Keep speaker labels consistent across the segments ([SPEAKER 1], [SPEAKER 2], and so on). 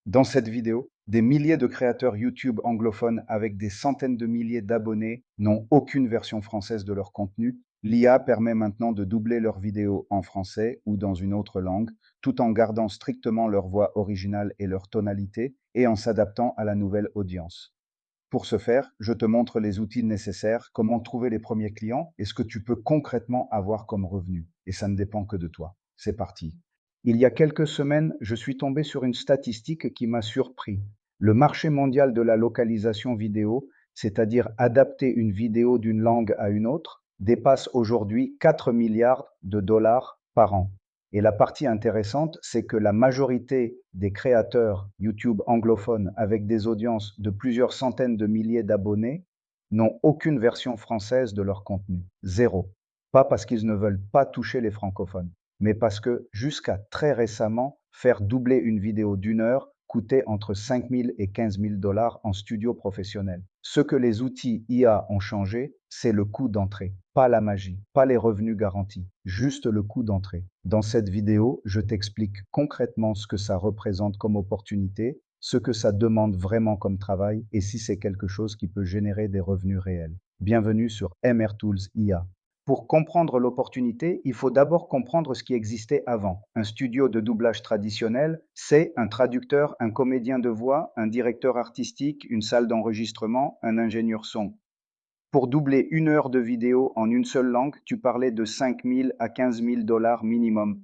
[SPEAKER 1] Dans cette vidéo, des milliers de créateurs YouTube anglophones avec des centaines de milliers d'abonnés n'ont aucune version française de leur contenu. L'IA permet maintenant de doubler leurs vidéos en français ou dans une autre langue, tout en gardant strictement leur voix originale et leur tonalité, et en s'adaptant à la nouvelle audience. Pour ce faire, je te montre les outils nécessaires, comment trouver les premiers clients et ce que tu peux concrètement avoir comme revenu. Et ça ne dépend que de toi. C'est parti. Il y a quelques semaines, je suis tombé sur une statistique qui m'a surpris. Le marché mondial de la localisation vidéo, c'est-à-dire adapter une vidéo d'une langue à une autre, dépasse aujourd'hui 4 milliards de dollars par an. Et la partie intéressante, c'est que la majorité des créateurs YouTube anglophones avec des audiences de plusieurs centaines de milliers d'abonnés n'ont aucune version française de leur contenu. Zéro. Pas parce qu'ils ne veulent pas toucher les francophones, mais parce que jusqu'à très récemment, faire doubler une vidéo d'une heure coûtait entre 5 000 et 15 000 dollars en studio professionnel. Ce que les outils IA ont changé, c'est le coût d'entrée, pas la magie, pas les revenus garantis, juste le coût d'entrée. Dans cette vidéo, je t'explique concrètement ce que ça représente comme opportunité, ce que ça demande vraiment comme travail et si c'est quelque chose qui peut générer des revenus réels. Bienvenue sur MR Tools IA. Pour comprendre l'opportunité, il faut d'abord comprendre ce qui existait avant. Un studio de doublage traditionnel, c'est un traducteur, un comédien de voix, un directeur artistique, une salle d'enregistrement, un ingénieur son. Pour doubler une heure de vidéo en une seule langue, tu parlais de 5 000 à 15 000 dollars minimum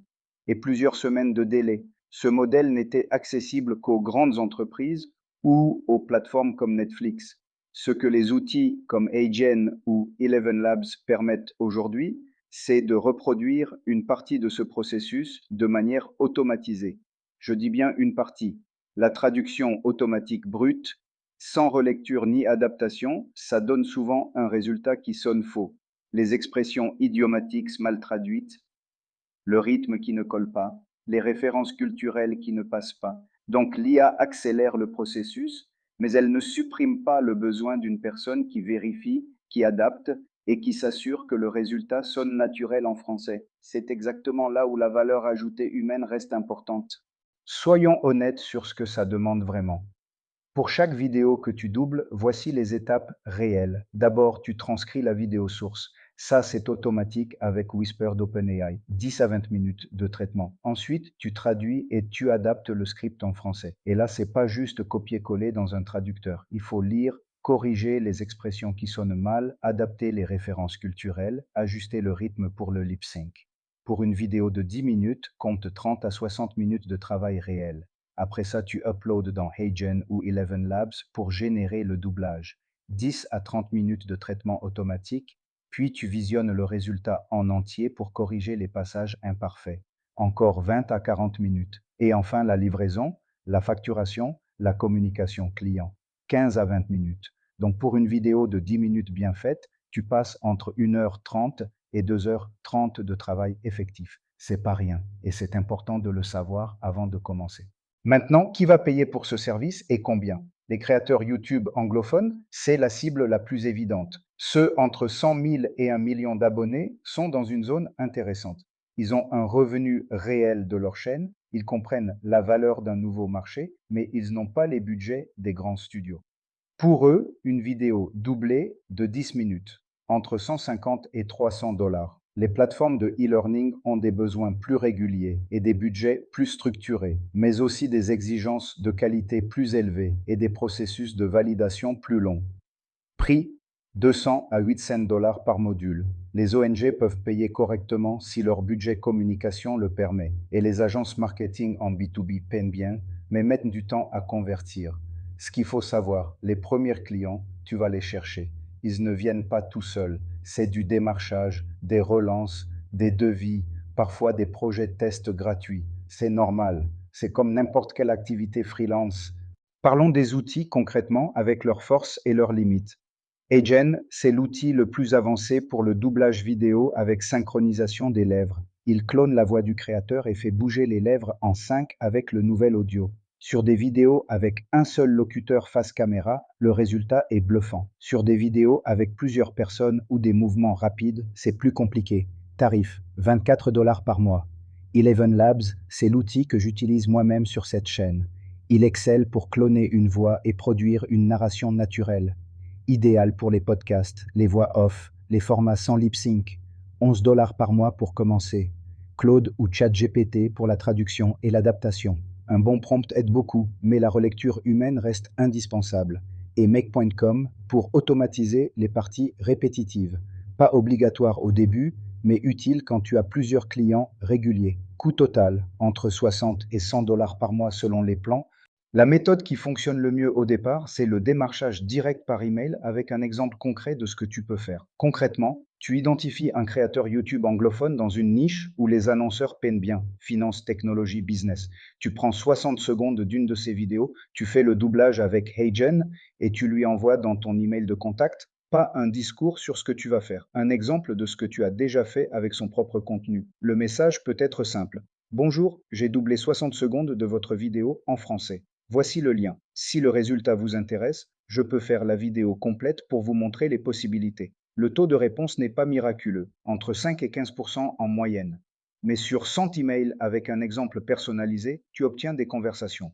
[SPEAKER 1] et plusieurs semaines de délai. Ce modèle n'était accessible qu'aux grandes entreprises ou aux plateformes comme Netflix. Ce que les outils comme Agen ou Eleven Labs permettent aujourd'hui, c'est de reproduire une partie de ce processus de manière automatisée. Je dis bien une partie. La traduction automatique brute, sans relecture ni adaptation, ça donne souvent un résultat qui sonne faux. Les expressions idiomatiques mal traduites, le rythme qui ne colle pas, les références culturelles qui ne passent pas. Donc l'IA accélère le processus, mais elle ne supprime pas le besoin d'une personne qui vérifie, qui adapte et qui s'assure que le résultat sonne naturel en français. C'est exactement là où la valeur ajoutée humaine reste importante. Soyons honnêtes sur ce que ça demande vraiment. Pour chaque vidéo que tu doubles, voici les étapes réelles. D'abord, tu transcris la vidéo source. Ça, c'est automatique avec Whisper d'OpenAI. 10 à 20 minutes de traitement. Ensuite, tu traduis et tu adaptes le script en français. Et là, c'est pas juste copier-coller dans un traducteur. Il faut lire, corriger les expressions qui sonnent mal, adapter les références culturelles, ajuster le rythme pour le lip sync. Pour une vidéo de 10 minutes, compte 30 à 60 minutes de travail réel. Après ça, tu uploads dans Hagen ou Eleven Labs pour générer le doublage. 10 à 30 minutes de traitement automatique, puis tu visionnes le résultat en entier pour corriger les passages imparfaits. Encore 20 à 40 minutes. Et enfin, la livraison, la facturation, la communication client. 15 à 20 minutes. Donc pour une vidéo de 10 minutes bien faite, tu passes entre 1h30 et 2h30 de travail effectif. C'est pas rien et c'est important de le savoir avant de commencer. Maintenant, qui va payer pour ce service et combien? Les créateurs YouTube anglophones, c'est la cible la plus évidente. Ceux entre 100 000 et 1 million d'abonnés sont dans une zone intéressante. Ils ont un revenu réel de leur chaîne, ils comprennent la valeur d'un nouveau marché, mais ils n'ont pas les budgets des grands studios. Pour eux, une vidéo doublée de 10 minutes, entre 150 et 300 dollars. Les plateformes de e-learning ont des besoins plus réguliers et des budgets plus structurés, mais aussi des exigences de qualité plus élevées et des processus de validation plus longs. Prix 200 à 800 dollars par module. Les ONG peuvent payer correctement si leur budget communication le permet, et les agences marketing en B2B peinent bien, mais mettent du temps à convertir. Ce qu'il faut savoir, les premiers clients, tu vas les chercher. Ils ne viennent pas tout seuls. C'est du démarchage, des relances, des devis, parfois des projets de test gratuits. C'est normal. C'est comme n'importe quelle activité freelance. Parlons des outils concrètement avec leurs forces et leurs limites. Agen, c'est l'outil le plus avancé pour le doublage vidéo avec synchronisation des lèvres. Il clone la voix du créateur et fait bouger les lèvres en sync avec le nouvel audio. Sur des vidéos avec un seul locuteur face caméra, le résultat est bluffant. Sur des vidéos avec plusieurs personnes ou des mouvements rapides, c'est plus compliqué. Tarif 24 dollars par mois. Eleven Labs, c'est l'outil que j'utilise moi-même sur cette chaîne. Il excelle pour cloner une voix et produire une narration naturelle. Idéal pour les podcasts, les voix off, les formats sans lip sync. 11 $ par mois pour commencer. Claude ou ChatGPT pour la traduction et l'adaptation. Un bon prompt aide beaucoup, mais la relecture humaine reste indispensable. Et Make.com pour automatiser les parties répétitives. Pas obligatoire au début, mais utile quand tu as plusieurs clients réguliers. Coût total, entre 60 et 100 $ par mois selon les plans. La méthode qui fonctionne le mieux au départ, c'est le démarchage direct par email avec un exemple concret de ce que tu peux faire. Concrètement, tu identifies un créateur YouTube anglophone dans une niche où les annonceurs peinent bien, finance, technologie, business. Tu prends 60 secondes d'une de ses vidéos, tu fais le doublage avec HeyGen et tu lui envoies dans ton email de contact pas un discours sur ce que tu vas faire, un exemple de ce que tu as déjà fait avec son propre contenu. Le message peut être simple. Bonjour, j'ai doublé 60 secondes de votre vidéo en français. Voici le lien. Si le résultat vous intéresse, je peux faire la vidéo complète pour vous montrer les possibilités. Le taux de réponse n'est pas miraculeux, entre 5 et 15% en moyenne. Mais sur 100 emails avec un exemple personnalisé, tu obtiens des conversations.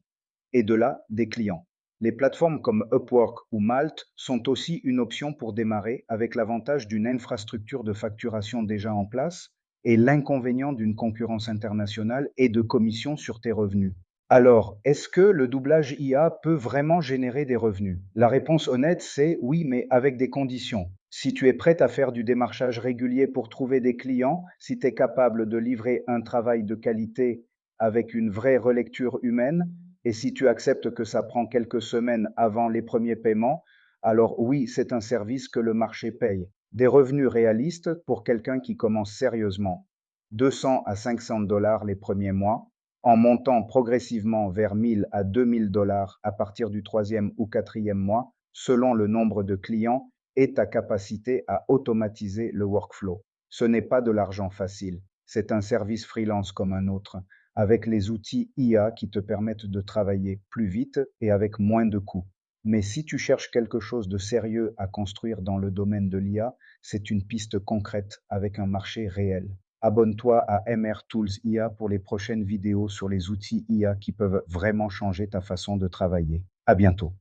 [SPEAKER 1] Et de là, des clients. Les plateformes comme Upwork ou Malt sont aussi une option pour démarrer avec l'avantage d'une infrastructure de facturation déjà en place et l'inconvénient d'une concurrence internationale et de commissions sur tes revenus. Alors, est-ce que le doublage IA peut vraiment générer des revenus? La réponse honnête, c'est oui, mais avec des conditions. Si tu es prête à faire du démarchage régulier pour trouver des clients, si tu es capable de livrer un travail de qualité avec une vraie relecture humaine, et si tu acceptes que ça prend quelques semaines avant les premiers paiements, alors oui, c'est un service que le marché paye. Des revenus réalistes pour quelqu'un qui commence sérieusement. 200 à 500 $ les premiers mois, en montant progressivement vers 1000 à 2000 $ à partir du troisième ou quatrième mois, selon le nombre de clients et ta capacité à automatiser le workflow. Ce n'est pas de l'argent facile, c'est un service freelance comme un autre, avec les outils IA qui te permettent de travailler plus vite et avec moins de coûts. Mais si tu cherches quelque chose de sérieux à construire dans le domaine de l'IA, c'est une piste concrète avec un marché réel. Abonne-toi à MR Tools IA pour les prochaines vidéos sur les outils IA qui peuvent vraiment changer ta façon de travailler. À bientôt.